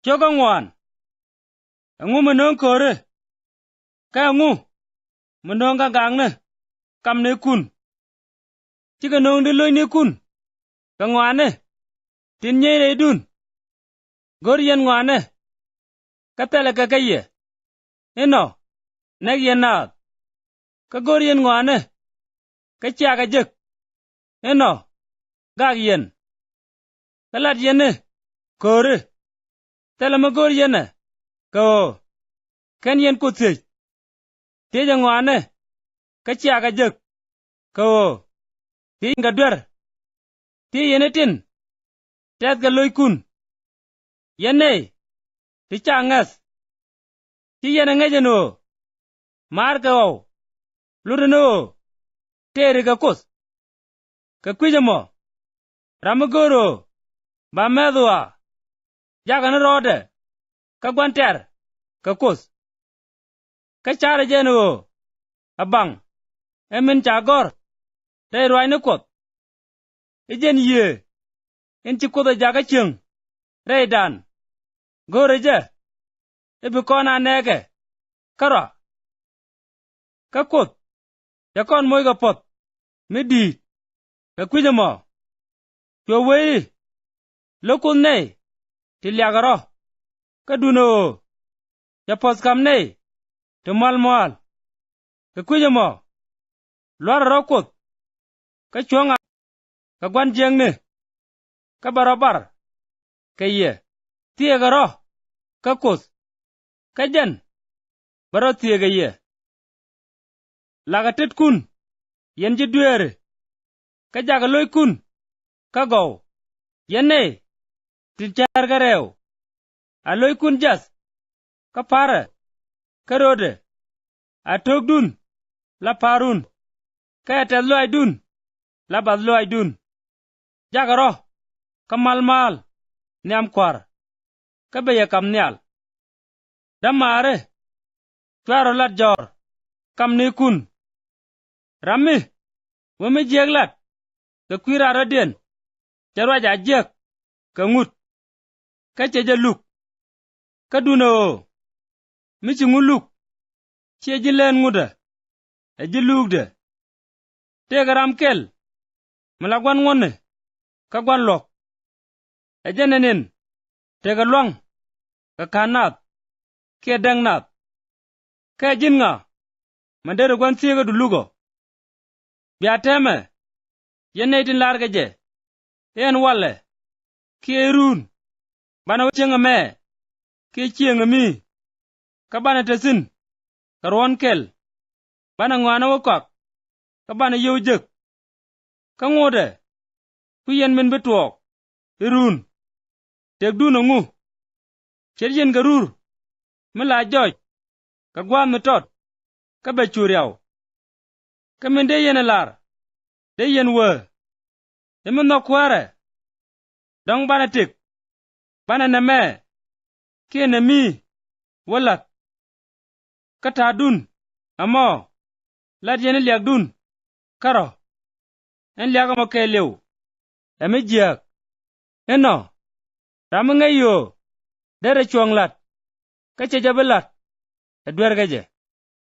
choka ngwan ngu menong kore ka ngu menong ka gang ne kam ne kun chi ka nong de loy ne kun ka ngwan ne tin nye ne dun gor yen ngwan ne ka tele ka kaye eno ne yen na ka gor yen ngwan ne ka cha ka jek eno gag yen ka lat yen ne kore tele ma gor yen ne ko ken yen ko tej teja ngwan ne ka cha ka jek ko ti nga dwer ti yen tin tet ga loy kun yen ne ti cha ngas ti yen ngaje no mar ka o lure no tere ka kos ka kwije mo ramagoro ba medwa jaga na rode ka gwanter ka kos ka chare jeno abang emin chagor dai roi ne kot ejen ye en ti koda jaga cheng rei dan gore je ebi kona nege kara ka kot ya kon moy ga pot midi ka kwije mo yo wei lokun nei ti lyagaro ka duno ya pos kam nei ti mal ka kwije mo lwar rokot ka chonga ka gwan jeng ne ka barabar ka ye tie garo ka kos ka jen baro tie ga ye laga tet kun yen ji duere ka jaga loy kun ka go yen ne ti char ga rew a loy kun jas ka para ka rode a tog dun la parun ka ta loy dun la bad loy dun jagaro ka malmal nyam kwar ka be ya kam nyal damare twaro lat jor kam ne kun rammi wome jeglat ka kwira raden jarwa ja jek ka ngut ka ceje luk ka duno mi ci nguluk ceji len nguda e ji lukde te garam kel mala gwan ngone ka gwan lok e jenenen te ga lwang ka kanat ke dengnat ka jinga mandere gwan siga du lugo biateme yenne tin larga je en walle ke run bana wachenga me ke chienga mi ka bana tesin karwon kel bana ngwana wakak ka bana yewjek ka ngode ku yen min betuok irun tek duno ngu cherjen garur mila joj ka gwam tot ka be churiaw ka min de yen lar de yen we emin no kware dong bana tik bana na me ke na mi walak ka ta dun amo lat yen liag dun karo en liag mo ke lew emi jiak eno ram ngayo dere chuang lat ka che jabelat edwer gaje